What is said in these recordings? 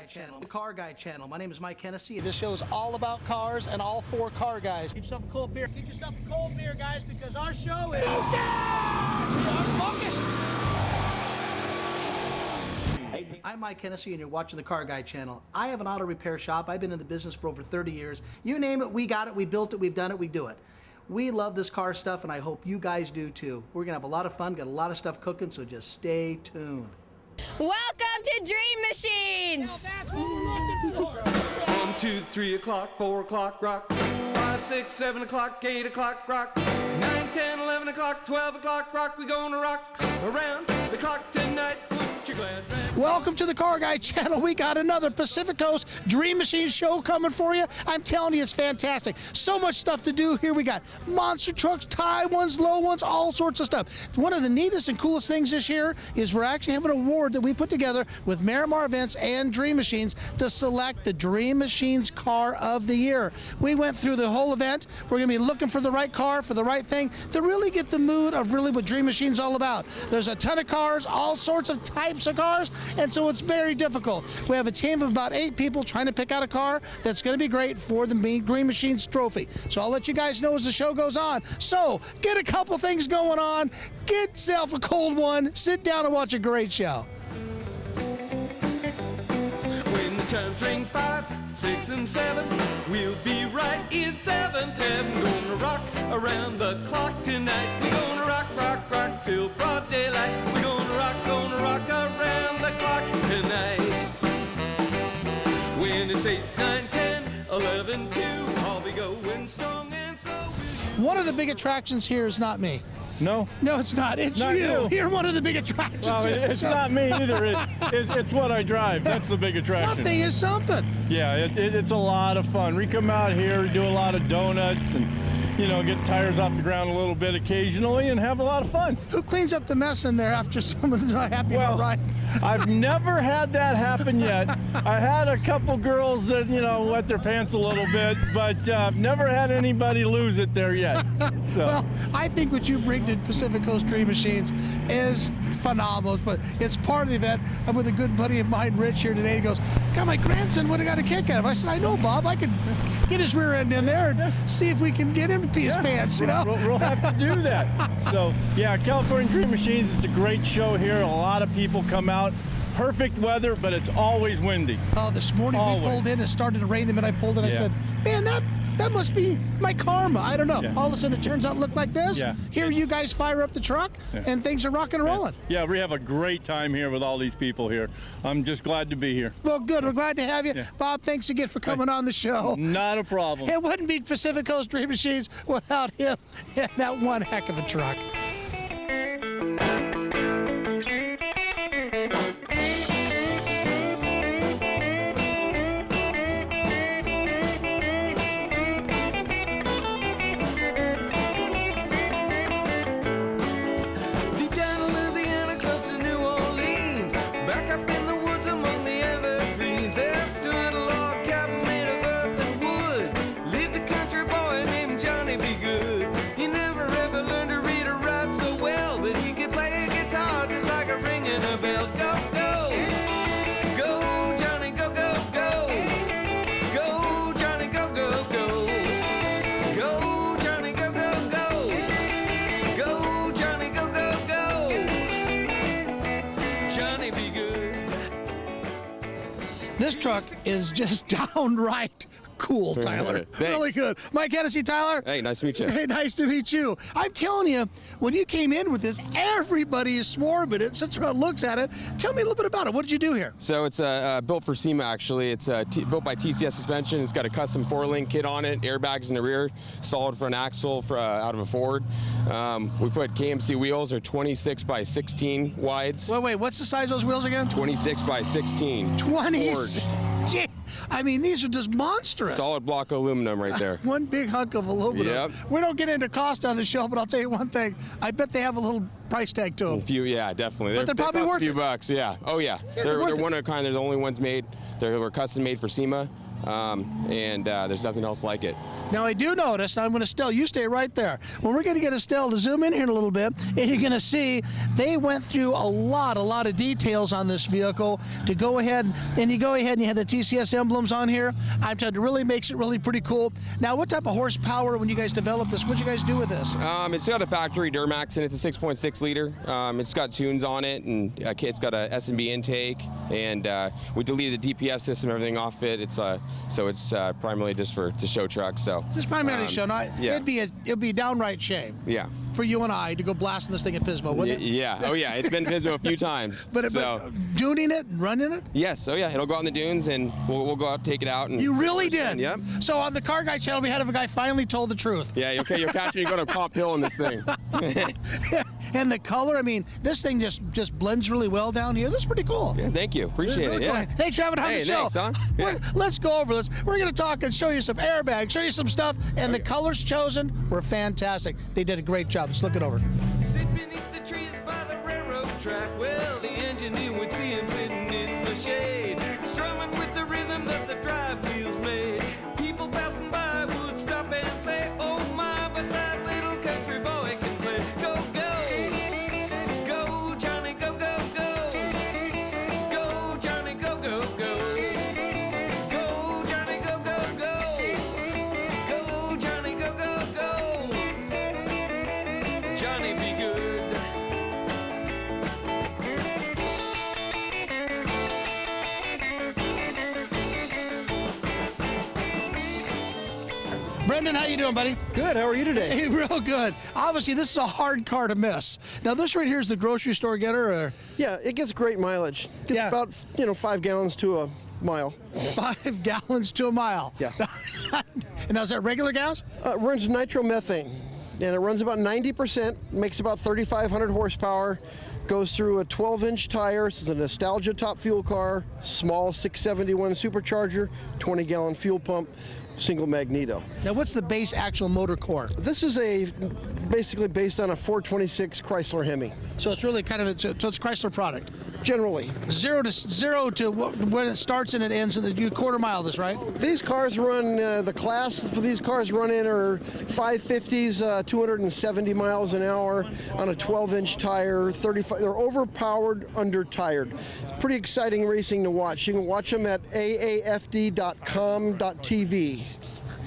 Channel, the Car Guy Channel. My name is Mike Hennessy. This show is all about cars and all four car guys. Get yourself a cold beer. Get yourself a cold beer, guys, because our show is... We are smoking! I'm Mike Hennessy, and you're watching the Car Guy Channel. I have an auto repair shop. I've been in the business for over 30 years. You name it, we got it, we built it, we've done it, we do it. We love this car stuff, and I hope you guys do too. We're going to have a lot of fun, got a lot of stuff cooking, so just stay tuned. Welcome to Dream Machines! Now that's what we're looking for. 1, 2, 3 o'clock, 4 o'clock, rock. 5, 6, 7 o'clock, 8 o'clock, rock. 9, 10, 11 o'clock, 12 o'clock, rock. We gonna rock around the clock tonight. Put your glass back. Welcome to the Car Guy Channel. We got another Pacific Coast Dream Machine show coming for you. I'm telling you, it's fantastic. So much stuff to do here. We got monster trucks, high ones, low ones, all sorts of stuff. One of the neatest and coolest things this year is we're actually having an award that we put together with Miramar Events and Dream Machines to select the Dream Machines Car of the Year. We went through the whole event. We're going to be looking for the right car, for the right thing, to really get the mood of really what Dream Machines is all about. There's a ton of cars, all sorts of types of cars, and so it's very difficult. We have a team of about 8 people trying to pick out a car that's going to be great for the Dream Machines trophy. So I'll let you guys know as the show goes on. So get a couple things going on, get yourself a cold one, sit down and watch a great show. When the chimes ring 5, 6, and 7, we'll be right in 7th heaven. Gonna rock around the clock tonight. We gonna rock, rock, rock till broad daylight. We gonna rock around the clock tonight. When it's 8, 9, 10, 11, 2, I'll be going strong and so will you. One of the big attractions here is not me. No? No, it's not. It's Not you. You're one of the big attractions. Well, here. it's not me either. It's what I drive. That's the big attraction. Nothing is something. Yeah, it's a lot of fun. We come out here, do a lot of donuts, and get tires off the ground a little bit occasionally, and have a lot of fun. Who cleans up the mess in there after someone's not happy about right? I've never had that happen yet. I had a couple girls that wet their pants a little bit, but never had anybody lose it there yet. So. Well, I think what you bring to Pacific Coast Dream Machines is phenomenal, but it's part of the event. I'm with a good buddy of mine, Rich, here today. He goes, God, my grandson would have got a kick out of it. I said, I know, Bob. I could get his rear end in there and see if we can get him to pee his pants, We'll have to do that. So, yeah, California Dream Machines, it's a great show here. A lot of people come out. Perfect weather, but it's always windy. Oh, this morning we pulled in, it started to rain, the minute I pulled in, I said, man, that must be my karma. I don't know. Yeah. All of a sudden it turns out to look like this. Yeah. Here you guys fire up the truck and things are rocking and rolling. Yeah, we have a great time here with all these people here. I'm just glad to be here. Well, good. We're glad to have you. Yeah. Bob, thanks again for coming on the show. Not a problem. It wouldn't be Pacific Coast Dream Machines without him and that one heck of a truck. This truck is just downright cool, Tyler. Really good. Mike Hennessy, Tyler. Hey, nice to meet you. Hey, nice to meet you. I'm telling you, when you came in with this, everybody is swarming it. Sits around, looks at it. Tell me a little bit about it. What did you do here? So it's built for SEMA, actually. It's built by TCS Suspension. It's got a custom 4-link kit on it, airbags in the rear, solid front axle out of a Ford. We put KMC wheels, or 26 by 16 wides. Wait, what's the size of those wheels again? 26 by 16. 20. Gee, I mean, these are just monstrous. Solid block of aluminum right there. One big hunk of aluminum. Yep. We don't get into cost on the show, but I'll tell you one thing. I bet they have a little price tag to them. Yeah, definitely. But they're probably cost worth a few it. bucks, yeah. Oh, yeah. They're They're one of a kind. They're the only ones made. They were custom made for SEMA. and there's nothing else like it. Now, I do notice, and I'm going to still, you stay right there. When we're going to get a still to zoom in here in a little bit, and you're going to see they went through a lot of details on this vehicle to go ahead, and you have the TCS emblems on here. I'm telling you, it really makes it really pretty cool. Now, what type of horsepower, when you guys developed this, what'd you guys do with this? It's got a factory Duramax, and it's a 6.6 liter. It's got tunes on it, and it's got a S&B intake, and we deleted the DPF system, everything off it. So it's primarily just to show trucks. So just primarily show. Now, yeah. it'd be a downright shame. Yeah. For you and I to go blasting this thing at Pismo, wouldn't it? Yeah. Oh yeah. It's been Pismo a few times. But duning it and running it? Yes. Oh yeah. It'll go out in the dunes, and we'll go out, take it out. And you really did? Yep. So on the Car Guy channel, we had a guy finally told the truth. Yeah. Okay. You'll catch me going to Pop Hill in this thing. And the color, I mean, this thing just blends really well down here. This is pretty cool. Yeah, thank you. Appreciate it. Yeah. Thanks for having on the show. Thanks, huh? Yeah. Let's go over this. We're going to talk and show you some airbags, show you some stuff, and the colors chosen were fantastic. They did a great job. Let's look it over. Sit beneath the trees by the railroad track. Well, the engineer would see him sitting in the shade, strumming with the rhythm that the drive wheels made. People passing by would stop and say, oh my, but that little country boy can play. Go, go, go, Johnny, go, go, go. Go, Johnny, go, go, go. Go, Johnny, go, go, go. Go, Johnny, go, go, go. Johnny, be good. Brenden, how you doing, buddy? Good. How are you today? Hey, real good. Obviously, this is a hard car to miss. Now, this right here is the grocery store getter, or? Yeah, it gets great mileage. Gets about 5 gallons to a mile. 5 gallons to a mile. Yeah. And now is that regular gas? It runs nitromethane, and it runs about 90%. Makes about 3,500 horsepower. Goes through a 12-inch tire. This is a nostalgia top fuel car. Small 671 supercharger, 20-gallon fuel pump. Single magneto. Now, what's the base actual motor core? This is basically based on a 426 Chrysler Hemi. So it's really kind of so it's Chrysler product. Generally, zero to when it starts and it ends, and you quarter mile this, right? These cars run. The class for these cars run in are 550s, 270 miles an hour on a 12-inch tire. 35. They're overpowered, under-tired. It's pretty exciting racing to watch. You can watch them at aafd.com.tv.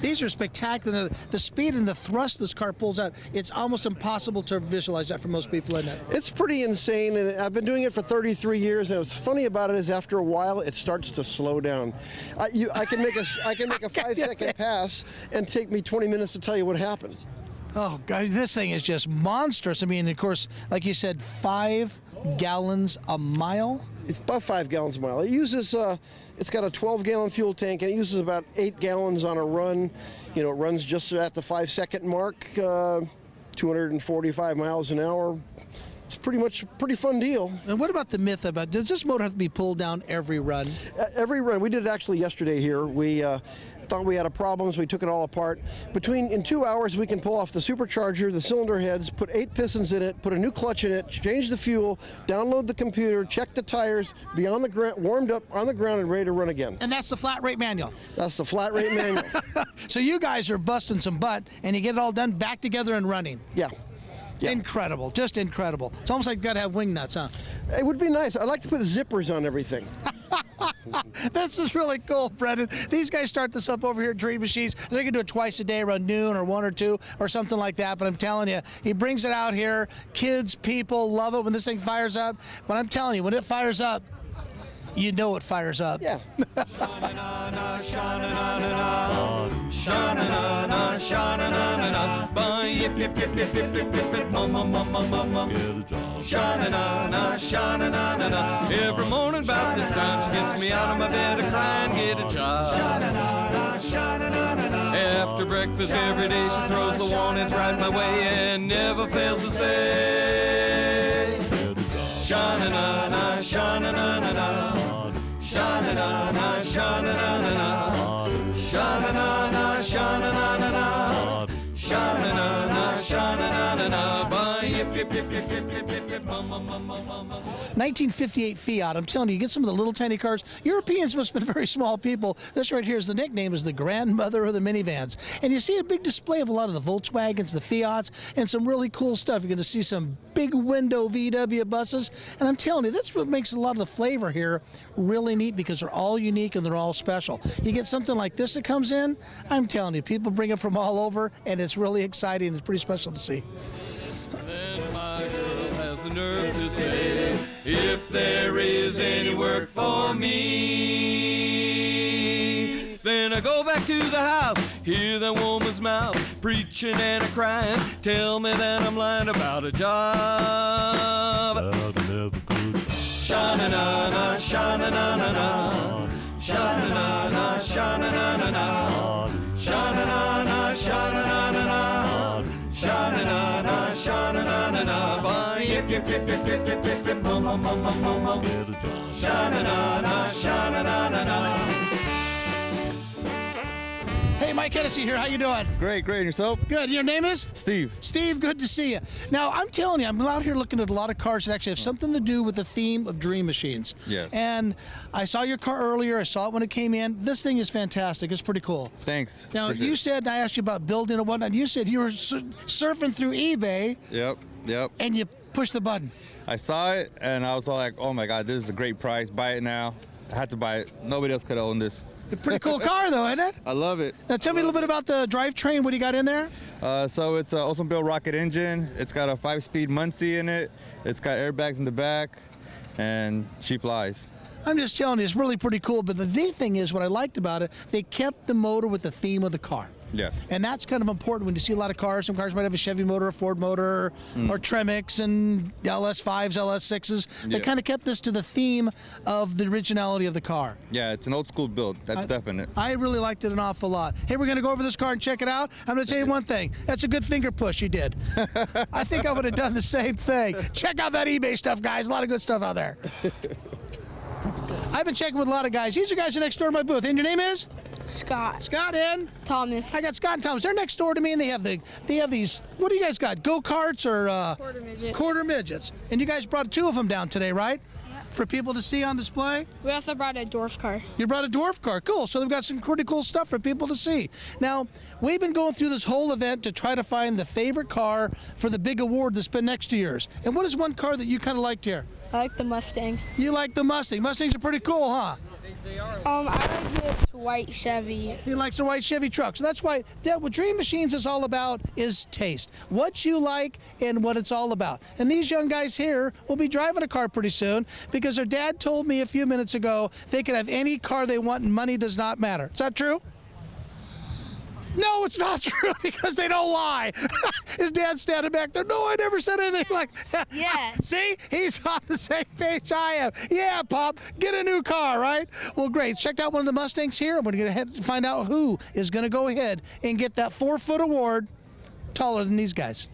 These are spectacular. The speed and the thrust this car pulls out, it's almost impossible to visualize that for most people, isn't it? It's pretty insane, and I've been doing it for 33 years, and what's funny about it is after a while, it starts to slow down. I can make a 5-second pass and take me 20 minutes to tell you what happens. Oh, God, this thing is just monstrous. I mean, of course, like you said, 5 gallons a mile? It's about 5 gallons a mile. It uses, it's got a 12-gallon fuel tank, and it uses about 8 gallons on a run. You know, it runs just at the 5-second mark, 245 miles an hour. It's pretty much a pretty fun deal. And what about the myth about, does this motor have to be pulled down every run? Every run. We did it actually yesterday here. We thought we had a problem, so we took it all apart. In 2 hours, we can pull off the supercharger, the cylinder heads, put 8 pistons in it, put a new clutch in it, change the fuel, download the computer, check the tires, be on the ground, warmed up on the ground and ready to run again. And that's the flat rate manual? That's the flat rate manual. So you guys are busting some butt, and you get it all done back together and running. Yeah. Yeah. Incredible, just incredible. It's almost like you gotta have wing nuts, huh? It would be nice. I'd like to put zippers on everything. This is really cool, Brenden. These guys start this up over here at Dream Machines. They can do it twice a day around noon or 1 or 2 or something like that. But I'm telling you, he brings it out here. Kids, people love it when this thing fires up. But I'm telling you, when it fires up, you know it fires up. Yeah. Every morning about this time she gets me out of my bed to cry and get a job. After breakfast every day she throws the warnings right my way and never fails to say, sha-na-na-na, sha-na-na-na-na, sha-na-na-na, sha-na-na-na-na, sha-na-na-na, sha-na-na-na-na, sha-na-na-na, sha-na-na-na-na, yip yip yip yip. 1958 Fiat. I'm telling you, get some of the little tiny cars. Europeans must have been very small people. This right here is the nickname is the grandmother of the minivans. And you see a big display of a lot of the Volkswagens, the Fiats, and some really cool stuff. You're going to see some big window VW buses. And I'm telling you, that's what makes a lot of the flavor here really neat because they're all unique and they're all special. You get something like this that comes in, I'm telling you, people bring it from all over, and it's really exciting. It's pretty special to see. Then my girl has the nerve to say, if there is any work for me, then I go back to the house, hear that woman's mouth, preaching and a-crying, tell me that I'm lying about a job. Sha-na-na-na, sha-na-na-na-na, sha-na-na-na, sha-na-na-na-na, sha-na-na-na, sha-na-na-na-na, sha-na-na-na, sha-na-na-na-na, yip yip yip yip yip yip yip yip, mum mum mum mum mum mum, sha-na-na-na, sha-na-na-na-na. Hey, Mike Hennessy here. How you doing? Great, great. And yourself? Good. Your name is? Steve. Steve, good to see you. Now, I'm telling you, I'm out here looking at a lot of cars that actually have something to do with the theme of Dream Machines. Yes. And I saw your car earlier. I saw it when it came in. This thing is fantastic. It's pretty cool. Thanks. Now, Appreciate you it. said, I asked you about building and whatnot. You said you were surfing through eBay Yep. and you pushed the button. I saw it and I was all like, oh my God, this is a great price. Buy it now. I had to buy it. Nobody else could have owned this. A pretty cool car, though, isn't it? I love it. Now, tell me a little bit about the drivetrain. What do you got in there? So it's an Oldsmobile rocket engine. It's got a 5-speed Muncie in it. It's got airbags in the back, and she flies. I'm just telling you, it's really pretty cool. But the neat thing is, what I liked about it, they kept the motor with the theme of the car. Yes. And that's kind of important when you see a lot of cars. Some cars might have a Chevy motor, a Ford motor, or Tremix and LS5s, LS6s. They Yeah. kind of kept this to the theme of the originality of the car. Yeah, it's an old school build. That's definite. I really liked it an awful lot. Hey, we're going to go over this car and check it out. I'm going to tell you one thing. That's a good finger push you did. I think I would have done the same thing. Check out that eBay stuff, guys. A lot of good stuff out there. I've been checking with a lot of guys. These are guys next door to my booth. And your name is? Scott. Scott and? Thomas. I got Scott and Thomas. They're next door to me, and they have these. What do you guys got? Go-karts or Quarter midgets. quarter midgets? And you guys brought 2 of them down today, right? Yep. For people to see on display. We also brought a dwarf car. You brought a dwarf car. Cool. So they've got some pretty cool stuff for people to see. Now, we've been going through this whole event to try to find the favorite car for the big award that's been next to yours. And what is one car that you kind of liked here? I like the Mustang. You like the Mustang. Mustangs are pretty cool, huh? I like this white Chevy. He likes the white Chevy truck. So that's why what Dream Machines is all about is taste. What you like and what it's all about. And these young guys here will be driving a car pretty soon because their dad told me a few minutes ago they can have any car they want and money does not matter. Is that true? No, it's not true because they don't lie. His dad's standing back there. No, I never said anything like that. Yes. See, he's on the same page I am. Yeah, Pop, get a new car, right? Well, great. Checked out one of the Mustangs here. I'm going to head to find out who is going to go ahead and get that 4-foot award taller than these guys.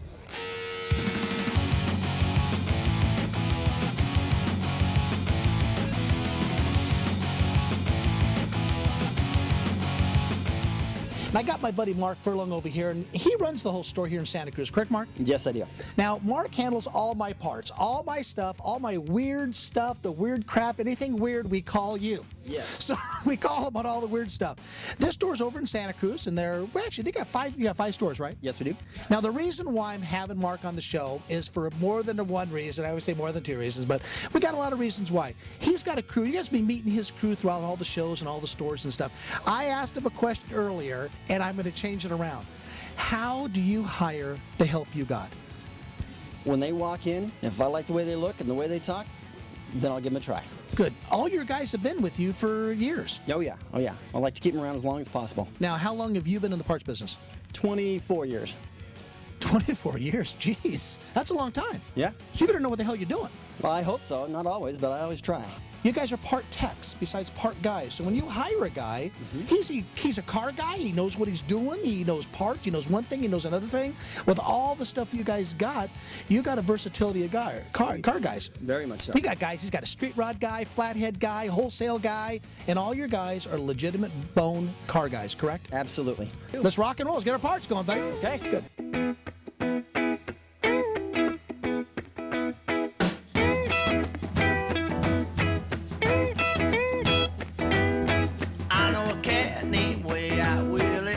And I got my buddy Mark Furlong over here, and he runs the whole store here in Santa Cruz. Correct, Mark? Yes, I do. Now, Mark handles all my parts, all my stuff, all my weird stuff, the weird crap, anything weird, we call you. Yes. So we call him on all the weird stuff. This store's over in Santa Cruz, and you got 5 stores, right? Yes, we do. Now, the reason why I'm having Mark on the show is for more than one reason. I always say more than 2 reasons, but we got a lot of reasons why. He's got a crew. You guys been meeting his crew throughout all the shows and all the stores and stuff. I asked him a question earlier, and I'm going to change it around. How do you hire the help you got? When they walk in, if I like the way they look and the way they talk, then I'll give them a try. Good. All your guys have been with you for years. Oh, yeah. Oh, yeah. I like to keep them around as long as possible. Now, how long have you been in the parts business? 24 years. 24 years. Jeez. That's a long time. Yeah. So you better know what the hell you're doing. Well, I hope so. Not always, but I always try. You guys are part techs besides part guys. So when you hire a guy, he's a car guy. He knows what he's doing. He knows parts. He knows one thing. He knows another thing. With all the stuff you guys got, you got a versatility of car guys. Very much so. You got guys. He's got a street rod guy, flathead guy, wholesale guy, and all your guys are legitimate bone car guys, correct? Absolutely. Let's rock and roll. Let's get our parts going, buddy. Okay. Good. cat named Way Out Willie.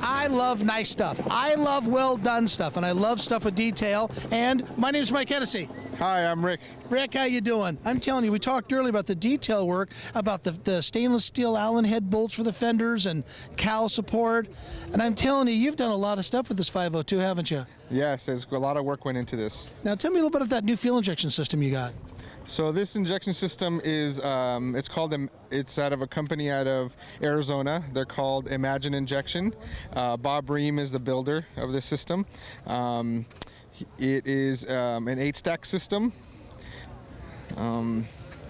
I love nice stuff. I love well done stuff, and I love stuff with detail. And my name's Mike Hennessy. Hi, I'm Rick. Rick, how you doing? I'm telling you, we talked earlier about the detail work, about the stainless steel Allen head bolts for the fenders and cowl support. And I'm telling you, you've done a lot of stuff with this 502, haven't you? Yes, there's a lot of work went into this. Now tell me a little bit of that new fuel injection system you got. So this injection system is, it's out of a company out of Arizona. They're called Imagine Injection. Bob Ream is the builder of this system. It is an 8-stack system.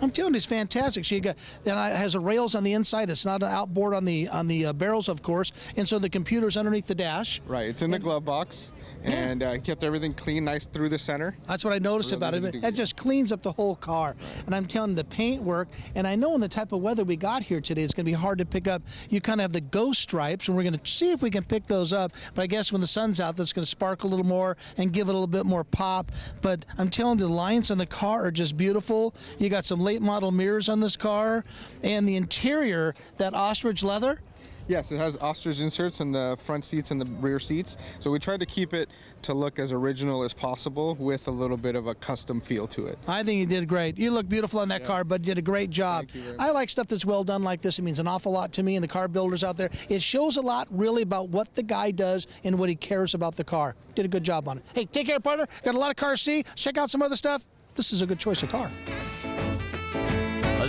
I'm telling you, it's fantastic. So you got, then it has the rails on the inside. It's not an outboard on the barrels, of course, and so the computer's underneath the dash. Right, it's in the glove box, and kept everything clean, nice through the center. That's what I noticed about it. It just cleans up the whole car. And I'm telling you, the paint work, and I know in the type of weather we got here today, it's going to be hard to pick up. You kind of have the ghost stripes, and we're going to see if we can pick those up. But I guess when the sun's out, that's going to sparkle a little more and give it a little bit more pop. But I'm telling you, the lines on the car are just beautiful. You got some late model mirrors on this car, and the interior, that ostrich leather. Yes, it has ostrich inserts in the front seats and the rear seats. So we tried to keep it to look as original as possible with a little bit of a custom feel to it. I think you did great. You look beautiful on that car, but you did a great job. Thank you very much. I like stuff that's well done like this. It means an awful lot to me and the car builders out there. It shows a lot really about what the guy does and what he cares about the car. Did a good job on it. Hey, take care, partner. Got a lot of cars to see. Check out some other stuff. This is a good choice of car.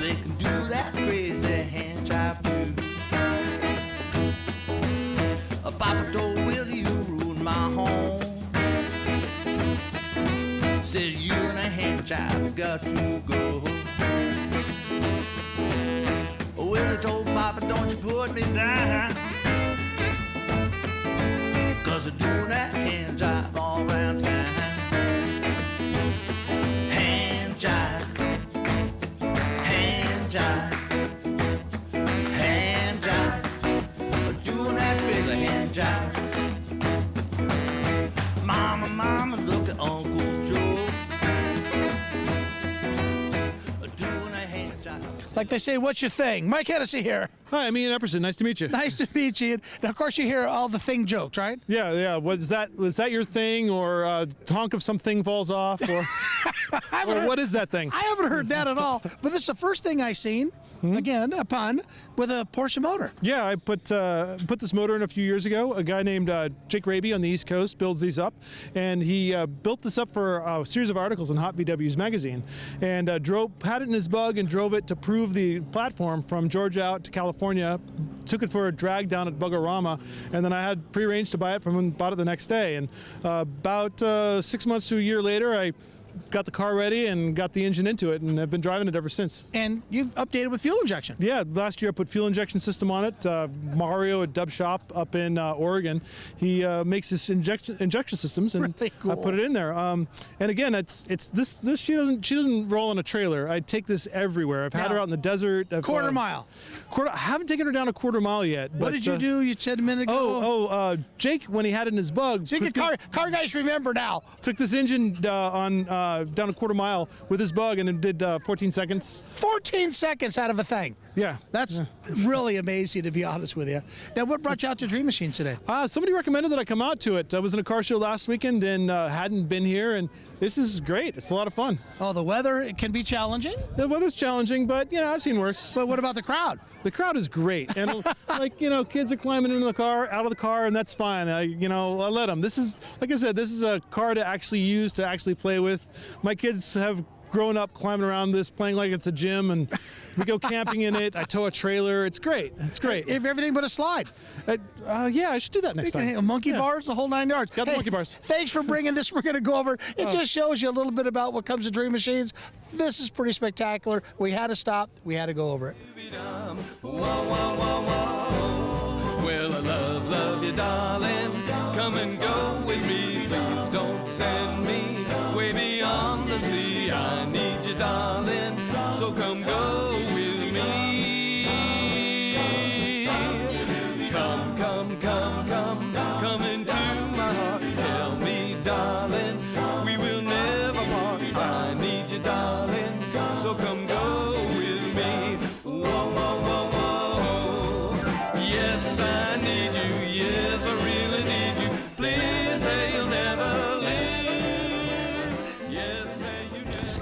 They can do that crazy hand job too. Papa told Willie you ruined my home. Said you and a hand job got to go. Willie told Papa, don't you put me down, 'cause they're doing that hand job all around town. Hand job. Hand job, hand job, doing that crazy hand job. Mama, look at Uncle Joe, doing a hand job. Like they say, what's your thing? Mike Hennessy here. Hi, I'm Ian Epperson. Nice to meet you. Nice to meet you. Now, of course, you hear all the thing jokes, right? Yeah. Was that your thing, or honk if something falls off, or, or what is that thing? I haven't heard that at all. But this is the first thing I seen. Again, a pun with a Porsche motor. Yeah, I put this motor in a few years ago. A guy named Jake Raby on the East Coast builds these up, and he built this up for a series of articles in Hot VW's magazine, and had it in his bug and drove it to prove the platform from Georgia out to California. Took it for a drag down at Bugorama, and then I had pre-arranged to buy it from him and bought it the next day. And about 6 months to a year later, I got the car ready and got the engine into it, and I've been driving it ever since. And you've updated with fuel injection. Yeah, last year I put fuel injection system on it. Mario at Dub Shop up in Oregon, he makes this injection systems, and really cool. I put it in there. And again, it's this. She doesn't roll on a trailer. I take this everywhere. I've had her out in the desert. Quarter mile. I haven't taken her down a quarter mile yet. What did you do? You said a minute ago. Jake, when he had it in his bug. So you can car guys remember now. Took this engine down a quarter mile with his bug, and it did 14 seconds. 14 seconds out of a thing. Yeah. That's really amazing, to be honest with you. Now, what brought you out to Dream Machine today? Somebody recommended that I come out to it. I was in a car show last weekend and hadn't been here, and this is great. It's a lot of fun. Oh, the weather, it can be challenging? The weather's challenging, but, I've seen worse. But what about the crowd? The crowd is great. And, kids are climbing into the car, out of the car, and that's fine. I let them. This is, like I said, this is a car to actually use, to actually play with. My kids have grown up climbing around this, playing like it's a gym, and we go camping in it. I tow a trailer. It's great. It's great. If everything but a slide. Yeah, I should do that next time. Monkey bars, the whole 9 yards. Got the monkey bars. Thanks for bringing this. We're going to go over. It just shows you a little bit about what comes to Dream Machines. This is pretty spectacular. We had to stop. We had to go over it. Well, I love you, darling. Come and go with me. Please don't send me way beyond the sea. I need you, darling. So come go with me. Come into my heart. Tell me, darling, we will never part. I need you, darling. So come go with me. Whoa.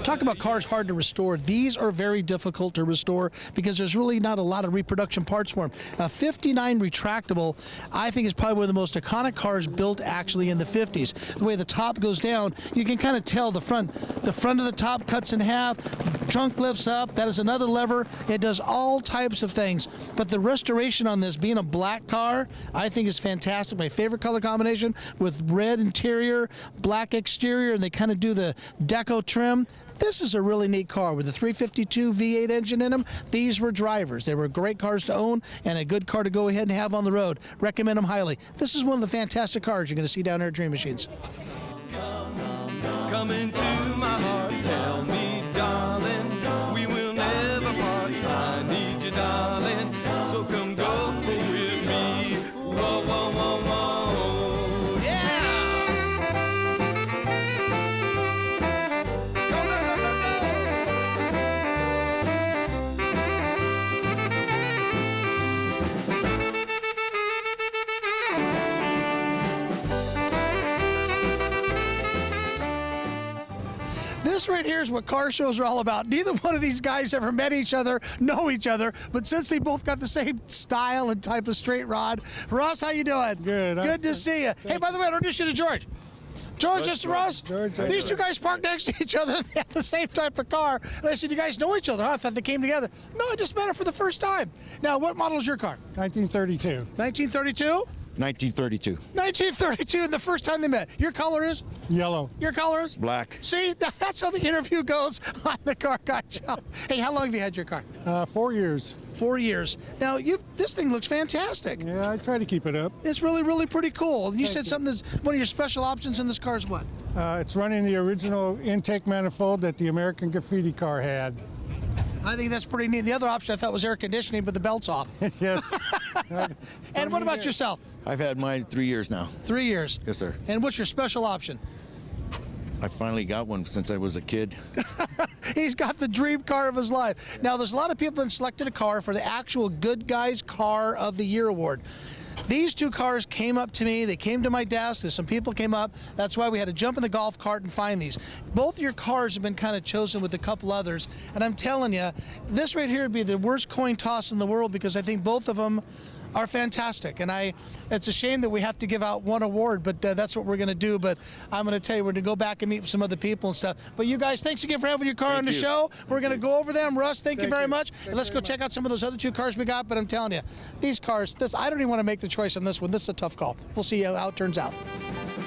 Talk about cars hard to restore. These are very difficult to restore because there's really not a lot of reproduction parts for them. A 59 retractable, I think, is probably one of the most iconic cars built actually in the 50s. The way the top goes down, you can kind of tell the front of the top cuts in half, trunk lifts up, that is another lever. It does all types of things. But the restoration on this, being a black car, I think is fantastic. My favorite color combination with red interior, black exterior, and they kind of do the deco trim. This is a really neat car with a 352 V8 engine in them. These were drivers. They were great cars to own and a good car to go ahead and have on the road. Recommend them highly. This is one of the fantastic cars you're going to see down there at Dream Machines. Come into my heart, tell me, darling, we will never part. I need you, darling, so come go with me. Whoa, whoa, whoa, whoa, yeah! This right here is what car shows are all about. Neither one of these guys ever met each other, know each other, but since they both got the same style and type of straight rod. Ross, how you doing? Good. Good to see you. Hey, by the way, I'll introduce you to George. George, this is Ross. These two guys parked next to each other. They have the same type of car. And I said, you guys know each other? I thought they came together. No, I just met them for the first time. Now, what model is your car? 1932. 1932? 1932. 1932, and the first time they met. Your color is? Yellow. Your color is? Black. See, that's how the interview goes on the Car Guy Show. Hey, how long have you had your car? 4 years. 4 years. Now, this thing looks fantastic. Yeah, I try to keep it up. It's really, really pretty cool. You Thank said you. something that's one of your special options in this car is what? It's running the original intake manifold that the American Graffiti car had. I think that's pretty neat. The other option I thought was air conditioning, but the belt's off. Yes. And what about yourself? I've had mine 3 years now. 3 years. Yes, sir. And what's your special option? I finally got one since I was a kid. He's got the dream car of his life. Now, there's a lot of people that selected a car for the actual Good Guys Car of the Year award. These two cars came up to me. They came to my desk. Some people came up. That's why we had to jump in the golf cart and find these. Both of your cars have been kind of chosen with a couple others. And I'm telling you, this right here would be the worst coin toss in the world because I think both of them are fantastic. And it's a shame that we have to give out one award, but that's what we're going to do. But I'm going to tell you, we're going to go back and meet some other people and stuff. But you guys, thanks again for having your car on the show. We're going to go over them. Russ, thank you very much. And let's go check out some of those other two cars we got. But I'm telling you, these cars, I don't even want to make the choice on this one. This is a tough call. We'll see how it turns out.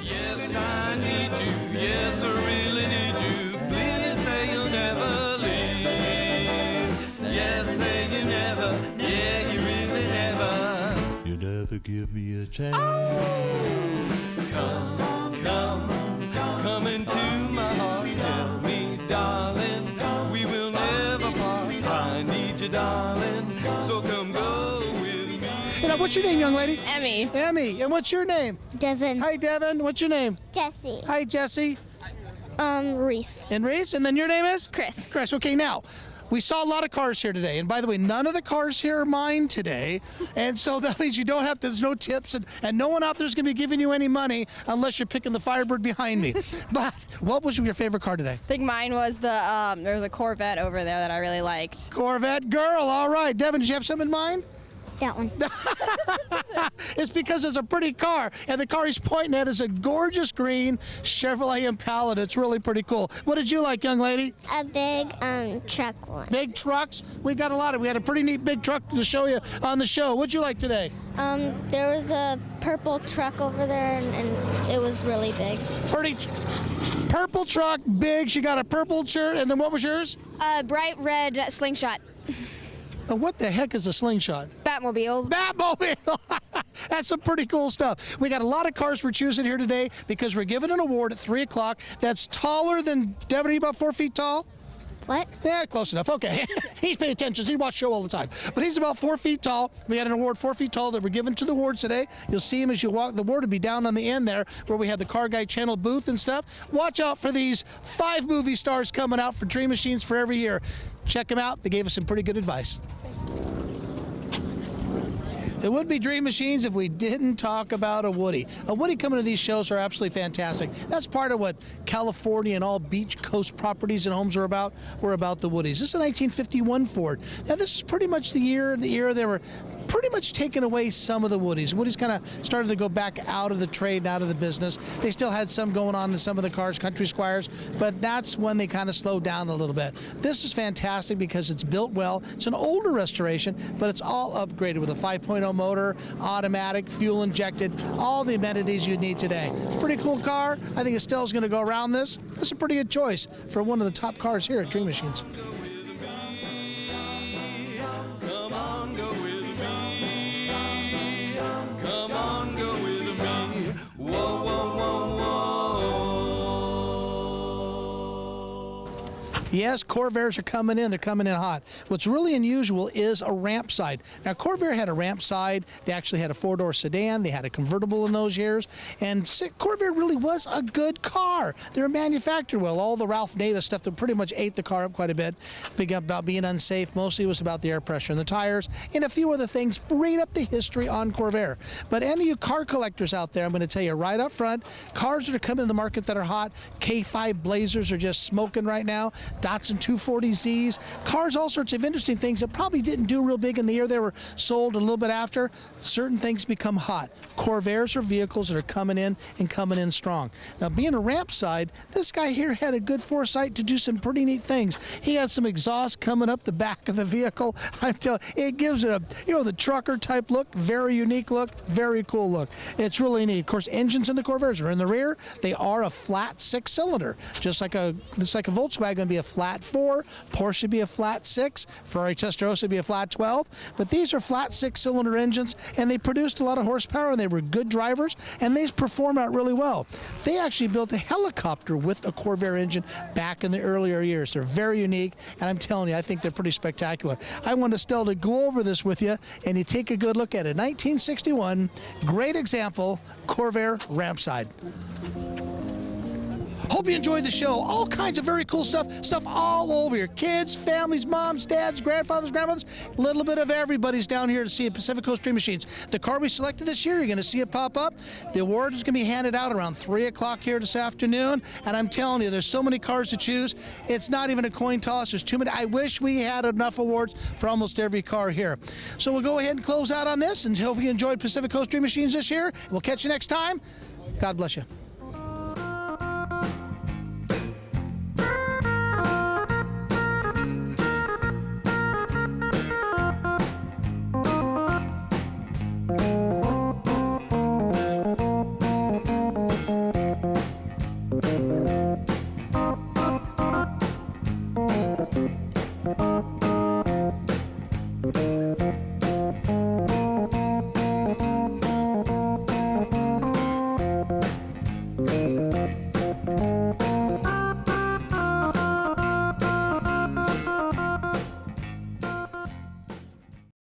Yes, I need you. Yes, I really need you. Please say you'll never leave. Yes, say you never. Yeah, you really never. You never give me a chance. Come into my heart. Tell me, darling, we will never part. I need you, darling, so come go with me. You know, what's your name, young lady? Emmy. Emmy. And what's your name? Devin. Hi, Devin. What's your name? Jesse. Hi, Jesse. Reese. And Reese. And then your name is? Chris. Chris. Okay, now, we saw a lot of cars here today. And by the way, none of the cars here are mine today. And so that means you don't have to, there's no tips. And no one out there is going to be giving you any money unless you're picking the Firebird behind me. But what was your favorite car today? I think mine was there was a Corvette over there that I really liked. Corvette girl. All right. Devin, did you have something in mind? That one. It's because it's a pretty car, and the car he's pointing at is a gorgeous green Chevrolet Impala. It's really pretty cool. What did you like, young lady? A big truck one. Big trucks? We got a lot of. We had a pretty neat big truck to show you on the show. What'd you like today? There was a purple truck over there, and it was really big. Pretty purple truck, big. She got a purple shirt, and then what was yours? Bright red slingshot. What the heck is a slingshot? Batmobile. Batmobile! That's some pretty cool stuff. We got a lot of cars we're choosing here today because we're giving an award at 3 o'clock that's taller than Devin. Are you about 4 feet tall? What? Yeah, close enough. Okay. He's paying attention. He watches the show all the time. But he's about 4 feet tall. We got an award 4 feet tall that we're giving to the awards today. You'll see him as you walk. The award will be down on the end there where we have the Car Guy channel booth and stuff. Watch out for these 5 movie stars coming out for Dream Machines for every year. Check them out. They gave us some pretty good advice. It would be Dream Machines if we didn't talk about a Woody. A Woody coming to these shows are absolutely fantastic. That's part of what California and all beach coast properties and homes are about. We're about the Woodies. This is a 1951 Ford. Now this is pretty much the year they were pretty much taking away some of the Woodies. Woodies kind of started to go back out of the trade and out of the business. They still had some going on in some of the cars, Country Squires, but that's when they kind of slowed down a little bit. This is fantastic because it's built well. It's an older restoration, but it's all upgraded with a 5.0 motor, automatic, fuel injected, all the amenities you need today. Pretty cool car. I think Estelle's going to go around this. That's a pretty good choice for one of the top cars here at Dream Machines. Come on, go with me. Come on, go with me. Whoa, whoa, whoa, whoa. Yes, Corvairs are coming in. They're coming in hot. What's really unusual is a ramp side. Now, Corvair had a ramp side. They actually had a four-door sedan. They had a convertible in those years. And Corvair really was a good car. They were manufactured well. All the Ralph Nader stuff that pretty much ate the car up quite a bit. Big up about being unsafe. Mostly it was about the air pressure in the tires and a few other things. Read up the history on Corvair. But any of you car collectors out there, I'm going to tell you right up front, cars that are coming to the market that are hot, K5 Blazers are just smoking right now. Datsun 240Zs, cars, all sorts of interesting things that probably didn't do real big in the year they were sold, a little bit after. Certain things become hot. Corvairs are vehicles that are coming in and coming in strong. Now, being a ramp side, this guy here had a good foresight to do some pretty neat things. He had some exhaust coming up the back of the vehicle. I'm telling you, it gives it a, the trucker type look, very unique look, very cool look. It's really neat. Of course, engines in the Corvairs are in the rear. They are a flat 6-cylinder, just like a Volkswagen would be a flat 4, Porsche would be a flat 6, Ferrari Testarossa would be a flat 12, but these are flat 6-cylinder engines, and they produced a lot of horsepower, and they were good drivers, and they perform out really well. They actually built a helicopter with a Corvair engine back in the earlier years. They're very unique, and I'm telling you, I think they're pretty spectacular. I want Estelle to go over this with you, and you take a good look at it. 1961, great example, Corvair ramp side. Hope you enjoyed the show. All kinds of very cool stuff all over here. Kids, families, moms, dads, grandfathers, grandmothers, a little bit of everybody's down here to see Pacific Coast Dream Machines. The car we selected this year, you're going to see it pop up. The award is going to be handed out around 3 o'clock here this afternoon, and I'm telling you, there's so many cars to choose. It's not even a coin toss. There's too many. I wish we had enough awards for almost every car here. So we'll go ahead and close out on this, and hope you enjoyed Pacific Coast Dream Machines this year. We'll catch you next time. God bless you.